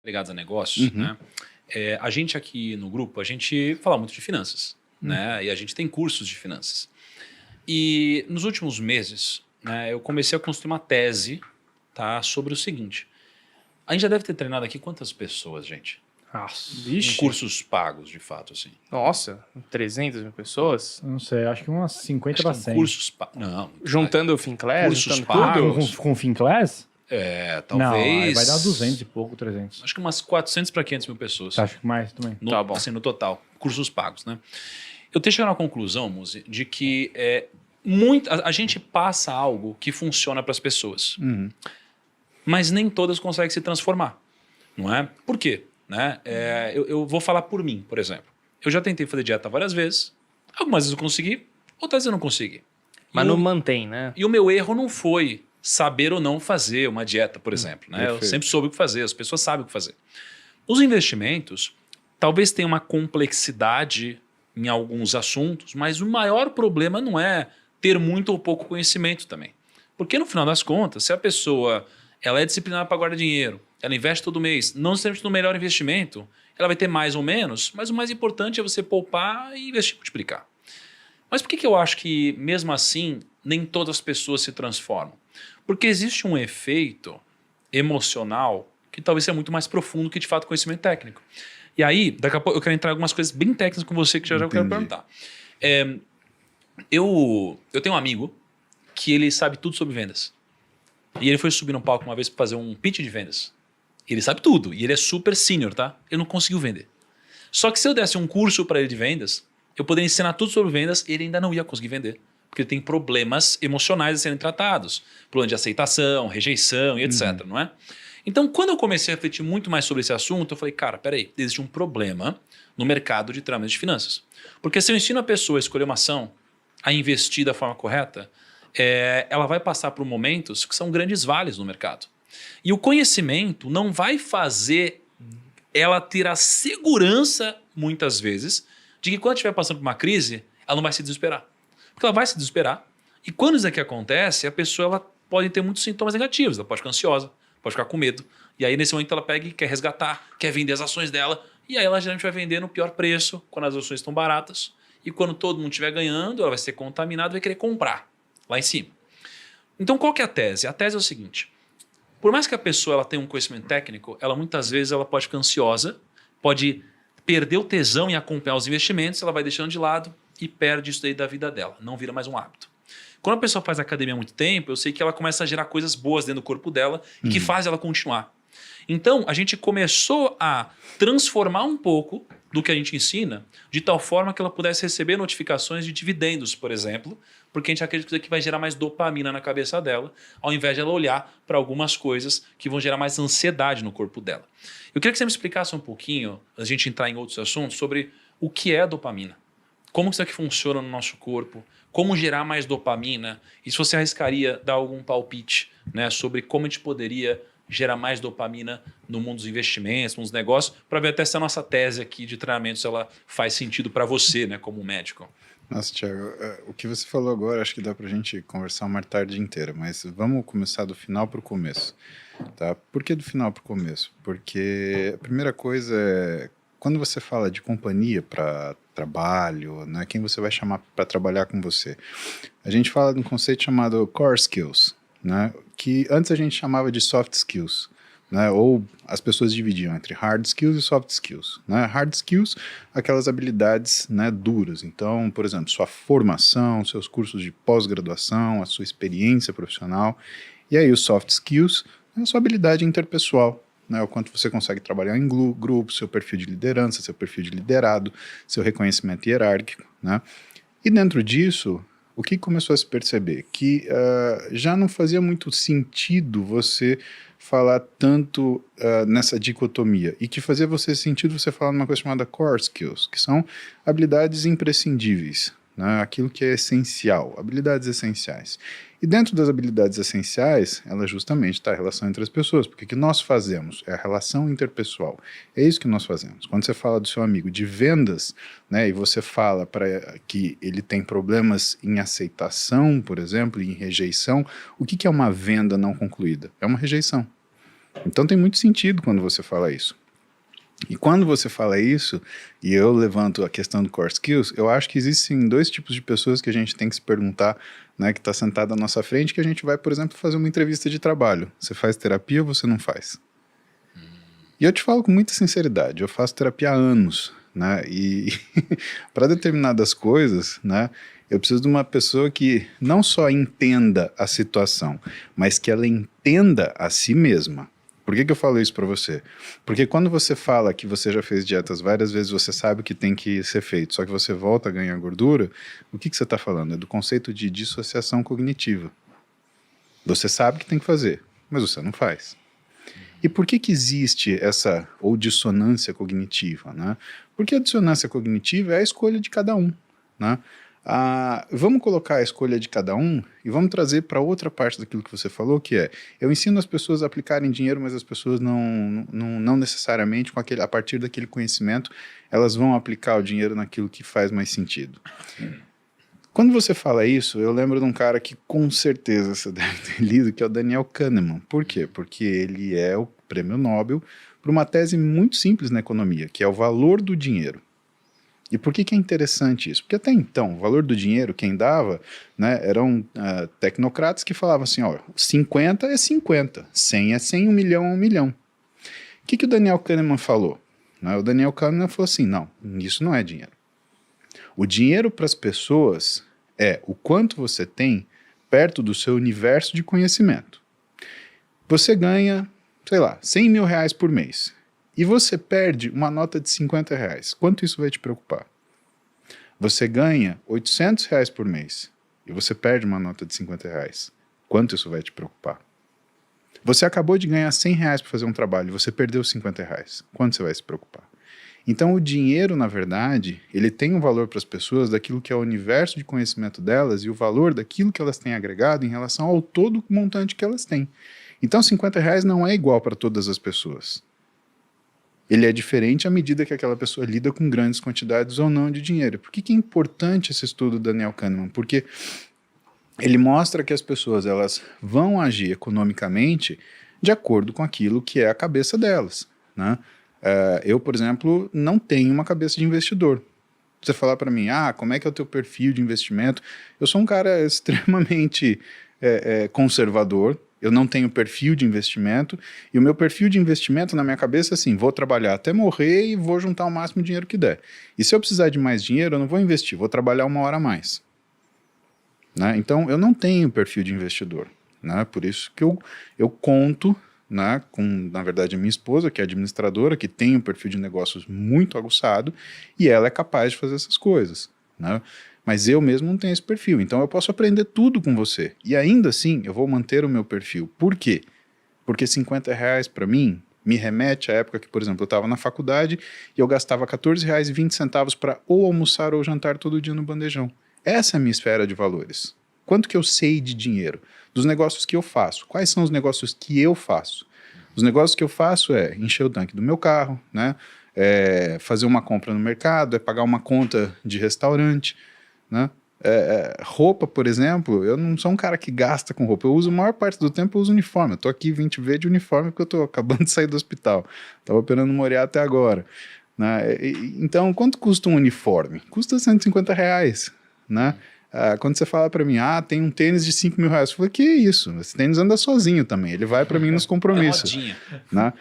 ligados a negócios, né? A gente aqui no grupo, a gente fala muito de finanças, né? E a gente tem cursos de finanças. E nos últimos meses, né, eu comecei a construir uma tese, tá, sobre o seguinte. A gente já deve ter treinado aqui quantas pessoas, gente? Nossa. Em Vixe. cursos pagos, de fato, assim. Nossa, 300 mil pessoas? Não sei, acho que umas 50 para 100. Cursos pagos. Não. Juntando o Finclass, Cursos juntando pagos. tudo? Com o Finclass? Talvez... Não, aí vai dar 200 e pouco, 300. Acho que umas 400 para 500 mil pessoas. Acho que mais também. Tá bom. Assim, no total. Cursos pagos, né? Eu tenho chegado à conclusão, Muzi, de que a gente passa algo que funciona para as pessoas. Mas nem todas conseguem se transformar. Não é? Por quê? Né? Eu vou falar por mim, por exemplo. Eu já tentei fazer dieta várias vezes. Algumas vezes eu consegui, outras vezes eu não consegui. Mas não mantém, né? E o meu erro não foi saber ou não fazer uma dieta, por exemplo. Né? Eu sempre soube o que fazer, as pessoas sabem o que fazer. Os investimentos talvez tenham uma complexidade em alguns assuntos, mas o maior problema não é ter muito ou pouco conhecimento também. Porque no final das contas, se a pessoa ela é disciplinada para guardar dinheiro, ela investe todo mês, não sempre no melhor investimento, ela vai ter mais ou menos, mas o mais importante é você poupar e investir e multiplicar. Mas por que eu acho que, mesmo assim, nem todas as pessoas se transformam? Porque existe um efeito emocional que talvez seja muito mais profundo que, de fato, conhecimento técnico. E aí, daqui a pouco, eu quero entrar em algumas coisas bem técnicas com você que já eu quero perguntar. Eu tenho um amigo que ele sabe tudo sobre vendas. E ele foi subir no palco uma vez para fazer um pitch de vendas. Ele sabe tudo. E ele é super senior, tá? Ele não conseguiu vender. Só que se eu desse um curso para ele de vendas, eu poderia ensinar tudo sobre vendas e ele ainda não ia conseguir vender. Porque ele tem problemas emocionais a serem tratados. Problema de aceitação, rejeição e etc, não é? Então, quando eu comecei a refletir muito mais sobre esse assunto, eu falei, cara, peraí, existe um problema no mercado de trâmites de finanças. Porque se eu ensino a pessoa a escolher uma ação, a investir da forma correta, ela vai passar por momentos que são grandes vales no mercado. E o conhecimento não vai fazer ela ter a segurança, muitas vezes, de que quando estiver passando por uma crise, ela não vai se desesperar. Porque ela vai se desesperar. E quando isso aqui acontece, a pessoa ela pode ter muitos sintomas negativos. Ela pode ficar ansiosa, pode ficar com medo. E aí, nesse momento, ela pega e quer resgatar, quer vender as ações dela. E aí, ela geralmente vai vender no pior preço, quando as ações estão baratas. E quando todo mundo estiver ganhando, ela vai ser contaminada e vai querer comprar lá em cima. Então, qual que é a tese? A tese é o seguinte. Por mais que a pessoa ela tenha um conhecimento técnico, ela muitas vezes ela pode ficar ansiosa, pode perder o tesão em acompanhar os investimentos, ela vai deixando de lado e perde isso daí da vida dela. Não vira mais um hábito. Quando a pessoa faz academia há muito tempo, eu sei que ela começa a gerar coisas boas dentro do corpo dela e que faz ela continuar. Então, a gente começou a transformar um pouco do que a gente ensina, de tal forma que ela pudesse receber notificações de dividendos, por exemplo, porque a gente acredita que vai gerar mais dopamina na cabeça dela, ao invés de ela olhar para algumas coisas que vão gerar mais ansiedade no corpo dela. Eu queria que você me explicasse um pouquinho, antes de a gente entrar em outros assuntos, sobre o que é a dopamina. Como isso aqui funciona no nosso corpo, como gerar mais dopamina, e se você arriscaria dar algum palpite, né, sobre como a gente poderia gerar mais dopamina no mundo dos investimentos, nos negócios, para ver até se a nossa tese aqui de treinamento ela faz sentido para você, né, como médico. Nossa, Thiago, o que você falou agora, acho que dá para a gente conversar uma tarde inteira, mas vamos começar do final para o começo. Tá? Por que do final para o começo? Porque a primeira coisa é, quando você fala de companhia para trabalho, né, quem você vai chamar para trabalhar com você, a gente fala de um conceito chamado core skills, né, que antes a gente chamava de soft skills, né, ou as pessoas dividiam entre hard skills e soft skills. Né? Hard skills, aquelas habilidades, né, duras. Então, por exemplo, sua formação, seus cursos de pós-graduação, a sua experiência profissional. E aí os soft skills, a sua habilidade interpessoal, né, o quanto você consegue trabalhar em grupo, seu perfil de liderança, seu perfil de liderado, seu reconhecimento hierárquico. Né? E dentro disso, o que começou a se perceber? Que já não fazia muito sentido você falar tanto nessa dicotomia, e que fazia sentido você falar numa coisa chamada core skills, que são habilidades imprescindíveis, né? Aquilo que é essencial, habilidades essenciais. E dentro das habilidades essenciais, ela justamente está a relação entre as pessoas, porque o que nós fazemos é a relação interpessoal. É isso que nós fazemos. Quando você fala do seu amigo de vendas, né, e você fala para que ele tem problemas em aceitação, por exemplo, em rejeição, o que é uma venda não concluída? É uma rejeição. Então tem muito sentido quando você fala isso. E quando você fala isso, e eu levanto a questão do core skills, eu acho que existem dois tipos de pessoas que a gente tem que se perguntar, né, que está sentada à nossa frente, que a gente vai, por exemplo, fazer uma entrevista de trabalho. Você faz terapia ou você não faz? E eu te falo com muita sinceridade, eu faço terapia há anos, né, e para determinadas coisas, né, eu preciso de uma pessoa que não só entenda a situação, mas que ela entenda a si mesma. Por que eu falo isso para você? Porque quando você fala que você já fez dietas várias vezes, você sabe o que tem que ser feito, só que você volta a ganhar gordura, o que você está falando? É do conceito de dissociação cognitiva. Você sabe que tem que fazer, mas você não faz. E por que existe essa, ou dissonância cognitiva, né? Porque a dissonância cognitiva é a escolha de cada um, né? Vamos colocar a escolha de cada um e vamos trazer para outra parte daquilo que você falou, que é, eu ensino as pessoas a aplicarem dinheiro, mas as pessoas não necessariamente, a partir daquele conhecimento, elas vão aplicar o dinheiro naquilo que faz mais sentido. Quando você fala isso, eu lembro de um cara que com certeza você deve ter lido, que é o Daniel Kahneman. Por quê? Porque ele é o prêmio Nobel para uma tese muito simples na economia, que é o valor do dinheiro. E por que é interessante isso? Porque até então, o valor do dinheiro, quem dava, né, eram tecnocratas que falavam assim, ó, 50 é 50, 100 é 100, 1 milhão é 1 milhão. O que o Daniel Kahneman falou? Né, o Daniel Kahneman falou assim, não, isso não é dinheiro. O dinheiro para as pessoas é o quanto você tem perto do seu universo de conhecimento. Você ganha, sei lá, 100 mil reais por mês. E você perde uma nota de 50 reais. Quanto isso vai te preocupar? Você ganha 800 reais por mês e você perde uma nota de 50 reais. Quanto isso vai te preocupar? Você acabou de ganhar 100 reais para fazer um trabalho e você perdeu 50 reais. Quanto você vai se preocupar? Então o dinheiro, na verdade, ele tem um valor para as pessoas daquilo que é o universo de conhecimento delas e o valor daquilo que elas têm agregado em relação ao todo montante que elas têm. Então 50 reais não é igual para todas as pessoas. Ele é diferente à medida que aquela pessoa lida com grandes quantidades ou não de dinheiro. Por que é importante esse estudo do Daniel Kahneman? Porque ele mostra que as pessoas elas vão agir economicamente de acordo com aquilo que é a cabeça delas, né? Eu, por exemplo, não tenho uma cabeça de investidor. Você falar para mim, como é que é o teu perfil de investimento? Eu sou um cara extremamente conservador. Eu não tenho perfil de investimento, e o meu perfil de investimento na minha cabeça é assim, vou trabalhar até morrer e vou juntar o máximo de dinheiro que der. E se eu precisar de mais dinheiro, eu não vou investir, vou trabalhar 1 hora a mais. Né? Então, eu não tenho perfil de investidor. Né? Por isso que eu conto, né, com, na verdade, a minha esposa, que é administradora, que tem um perfil de negócios muito aguçado, e ela é capaz de fazer essas coisas. Né? Mas eu mesmo não tenho esse perfil, então eu posso aprender tudo com você. E ainda assim, eu vou manter o meu perfil. Por quê? Porque 50 reais para mim me remete à época que, por exemplo, eu estava na faculdade e eu gastava R$14,20 para ou almoçar ou jantar todo dia no bandejão. Essa é a minha esfera de valores. Quanto que eu sei de dinheiro? Dos negócios que eu faço. Quais são os negócios que eu faço? Os negócios que eu faço é encher o tanque do meu carro, né? Fazer uma compra no mercado, pagar uma conta de restaurante, né? Roupa, por exemplo, eu não sou um cara que gasta com roupa. Eu uso a maior parte do tempo, eu uso uniforme. Eu tô aqui 20V de uniforme porque eu tô acabando de sair do hospital. Tava operando Moriá até agora. Né? Então, quanto custa um uniforme? Custa 150 reais, né? Quando você fala para mim, tem um tênis de 5 mil reais, eu falei, que isso? Esse tênis anda sozinho também, ele vai para mim nos compromissos. Né?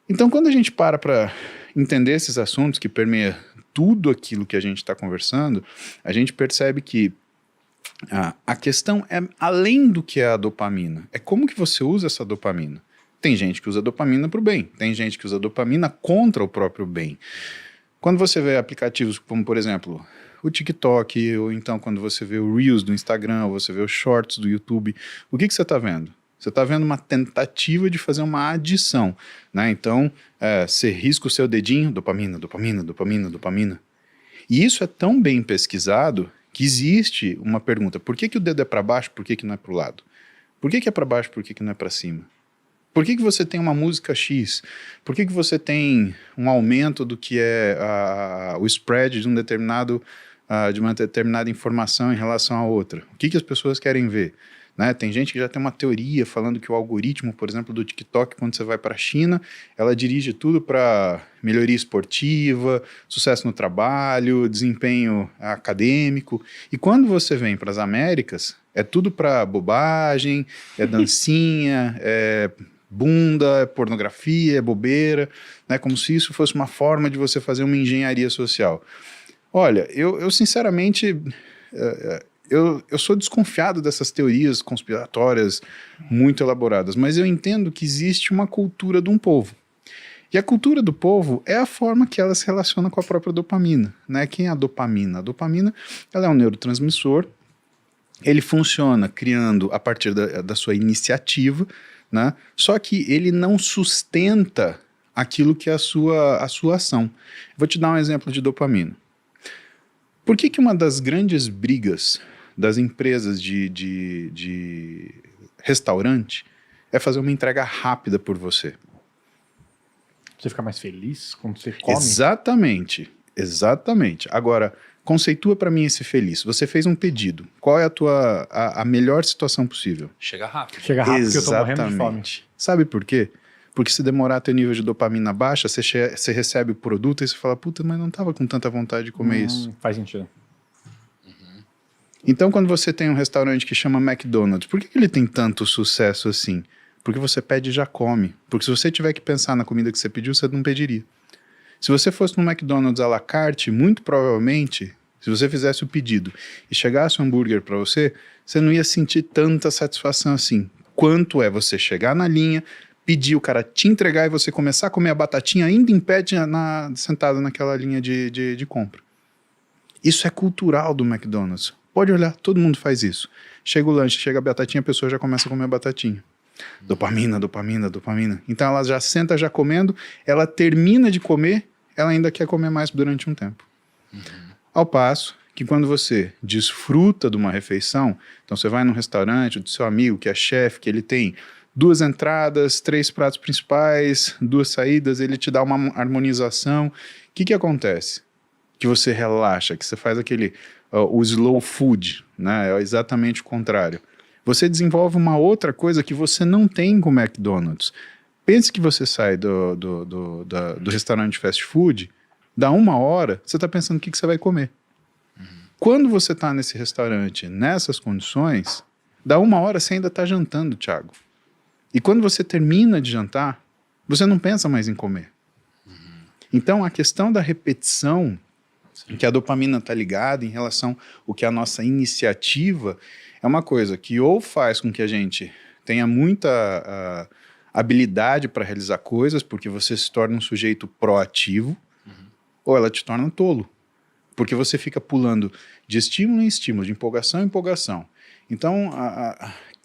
Então, quando a gente para entender esses assuntos que permeiam tudo aquilo que a gente está conversando, a gente percebe que a questão é além do que é a dopamina, é como que você usa essa dopamina. Tem gente que usa dopamina para o bem, tem gente que usa dopamina contra o próprio bem. Quando você vê aplicativos como, por exemplo, o TikTok, ou então quando você vê o Reels do Instagram, ou você vê os Shorts do YouTube, o que você está vendo? Você está vendo uma tentativa de fazer uma adição, né? Então, você risca o seu dedinho, dopamina, dopamina, dopamina, dopamina. E isso é tão bem pesquisado que existe uma pergunta, por que o dedo é para baixo, por que não é para o lado? Por que é para baixo, por que não é para cima? Por que você tem uma música X? Por que você tem um aumento do que é o spread de de uma determinada informação em relação à outra? O que as pessoas querem ver? né? Tem gente que já tem uma teoria falando que o algoritmo, por exemplo, do TikTok, quando você vai para a China, ela dirige tudo para melhoria esportiva, sucesso no trabalho, desempenho acadêmico. E quando você vem para as Américas, é tudo para bobagem, é dancinha, é bunda, é pornografia, é bobeira, né? Como se isso fosse uma forma de você fazer uma engenharia social. Olha, eu sinceramente, eu sou desconfiado dessas teorias conspiratórias muito elaboradas, mas eu entendo que existe uma cultura de um povo. E a cultura do povo é a forma que ela se relaciona com a própria dopamina, né? Quem é a dopamina? A dopamina, ela é um neurotransmissor, ele funciona criando a partir da sua iniciativa, né? Só que ele não sustenta aquilo que é a sua ação. Vou te dar um exemplo de dopamina. Por que uma das grandes brigas das empresas de restaurante é fazer uma entrega rápida por você? Você fica mais feliz quando você come? Exatamente, exatamente. Agora, conceitua para mim esse feliz. Você fez um pedido. Qual é a melhor situação possível? Chega rápido. Chega rápido porque eu tô morrendo de fome. Exatamente. Sabe por quê? Porque se demorar a ter nível de dopamina baixa, você recebe o produto e você fala, puta, mas não tava com tanta vontade de comer isso. Faz sentido. Então, quando você tem um restaurante que chama McDonald's, por que ele tem tanto sucesso assim? Porque você pede e já come. Porque se você tiver que pensar na comida que você pediu, você não pediria. Se você fosse no McDonald's à la carte, muito provavelmente, se você fizesse o pedido e chegasse um hambúrguer para você, você não ia sentir tanta satisfação assim. Quanto é você chegar na linha, pedir o cara te entregar e você começar a comer a batatinha ainda em pé sentado naquela linha de compra. Isso é cultural do McDonald's. Pode olhar, todo mundo faz isso. Chega o lanche, chega a batatinha, a pessoa já começa a comer a batatinha. Dopamina, dopamina, dopamina. Então ela já senta já comendo, ela termina de comer, ela ainda quer comer mais durante um tempo. Ao passo que quando você desfruta de uma refeição, então você vai num restaurante do seu amigo que é chefe, que ele tem 2 entradas, 3 pratos principais, 2 saídas, ele te dá uma harmonização. O que acontece? Que você relaxa, que você faz o slow food, né? É exatamente o contrário. Você desenvolve uma outra coisa que você não tem com o McDonald's. Pense que você sai do restaurante fast food, dá 1 hora, você está pensando o que você vai comer. Quando você está nesse restaurante, nessas condições, dá 1 hora, você ainda está jantando, Thiago. E quando você termina de jantar, você não pensa mais em comer. Então, a questão da repetição, que a dopamina está ligada em relação ao que a nossa iniciativa é uma coisa que ou faz com que a gente tenha muita habilidade para realizar coisas, porque você se torna um sujeito proativo, ou ela te torna tolo, porque você fica pulando de estímulo em estímulo, de empolgação em empolgação. Então,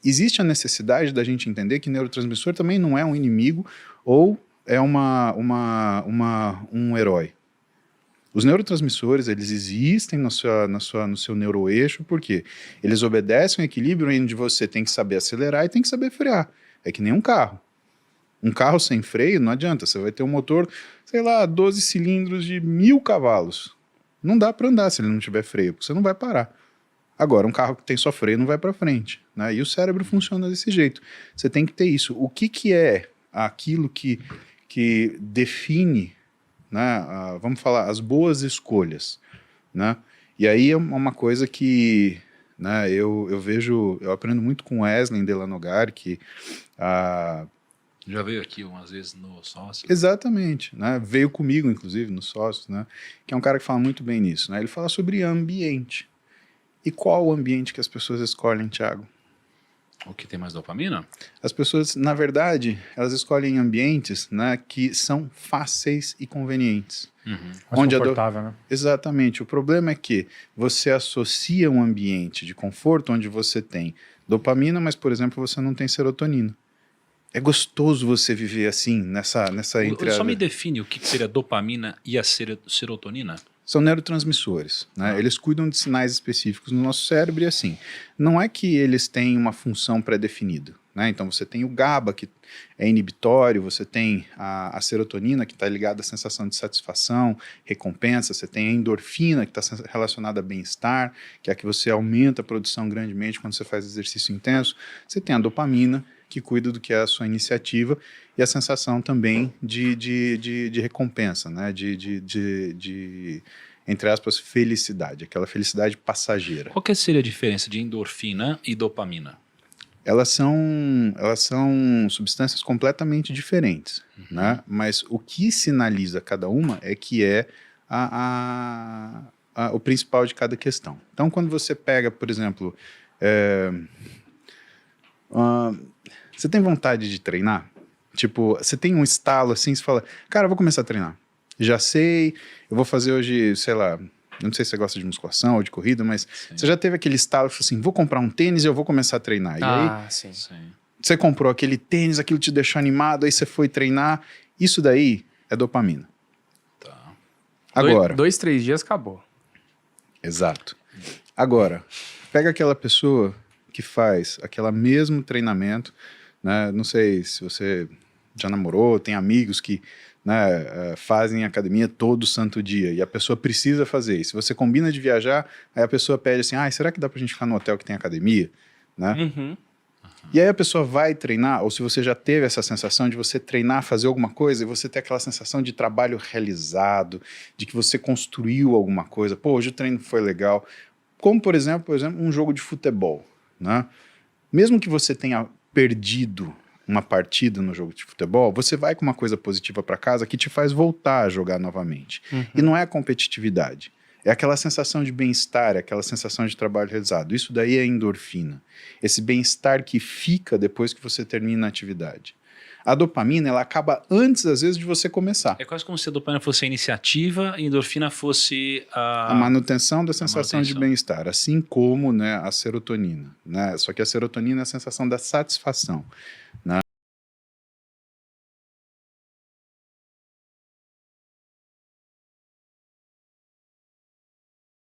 existe a necessidade da gente entender que neurotransmissor também não é um inimigo ou é um herói. Os neurotransmissores, eles existem no seu neuroeixo, porque eles obedecem ao equilíbrio onde você tem que saber acelerar e tem que saber frear. É que nem um carro. Um carro sem freio não adianta, você vai ter um motor, sei lá, 12 cilindros de 1000 cavalos. Não dá para andar se ele não tiver freio, porque você não vai parar. Agora, um carro que tem só freio não vai para frente, né? E o cérebro funciona desse jeito. Você tem que ter isso. O que é aquilo que define, né, vamos falar, as boas escolhas, né? E aí é uma coisa que, né, eu vejo, eu aprendo muito com Wesley Delanogar, que já veio aqui umas vezes no Sócio. Exatamente, né? Veio comigo, inclusive, no Sócio, né? Que é um cara que fala muito bem nisso, né? Ele fala sobre ambiente. E qual o ambiente que as pessoas escolhem, Thiago? O que tem mais dopamina? As pessoas, na verdade, elas escolhem ambientes, né, que são fáceis e convenientes. Mais Onde confortável, né? Exatamente. O problema é que você associa um ambiente de conforto onde você tem dopamina, mas, por exemplo, você não tem serotonina. É gostoso você viver assim, nessa Só me define o que seria dopamina e a serotonina. são neurotransmissores, né? Eles cuidam de sinais específicos no nosso cérebro e assim, não é que eles têm uma função pré-definida, né? Então você tem o GABA, que é inibitório, você tem a serotonina, que está ligada à sensação de satisfação, recompensa, você tem a endorfina, que está relacionada a bem-estar, que é a que você aumenta a produção grandemente quando você faz exercício intenso, você tem a dopamina, que cuida do que é a sua iniciativa, e a sensação também de recompensa, né? Entre aspas, felicidade, aquela felicidade passageira. Qual que seria a diferença de endorfina e dopamina? Elas são substâncias completamente diferentes, né? Mas o que sinaliza cada uma é que é o principal de cada questão. Então, quando você pega, por exemplo, você tem vontade de treinar? Tipo, você tem um estalo assim, você fala, cara, eu vou começar a treinar. Já sei, eu vou fazer hoje, sei lá, eu não sei se você gosta de musculação ou de corrida, mas você já teve aquele estalo, assim, vou comprar um tênis e eu vou começar a treinar. E aí, sim. você comprou aquele tênis, aquilo te deixou animado, aí você foi treinar. Isso daí é dopamina. Tá. Agora. 2, 3 dias acabou. Exato. Agora, pega aquela pessoa que faz aquele mesmo treinamento, né? Não sei se você já namorou, tem amigos que, né, fazem academia todo santo dia e a pessoa precisa fazer. E se você combina de viajar, aí a pessoa pede assim, será que dá pra gente ficar no hotel que tem academia? Né? E aí a pessoa vai treinar, ou se você já teve essa sensação de você treinar, fazer alguma coisa, e você ter aquela sensação de trabalho realizado, de que você construiu alguma coisa. Pô, hoje o treino foi legal. Como, por exemplo, um jogo de futebol, né? Mesmo que você tenha perdido uma partida no jogo de futebol, você vai com uma coisa positiva para casa que te faz voltar a jogar novamente. E não é a competitividade. É aquela sensação de bem-estar, é aquela sensação de trabalho realizado. Isso daí é endorfina. Esse bem-estar que fica depois que você termina a atividade. A dopamina, ela acaba antes, às vezes, de você começar. É quase como se a dopamina fosse a iniciativa e a endorfina fosse a manutenção da sensação de bem-estar, assim como, né, a serotonina. Né? Só que a serotonina é a sensação da satisfação.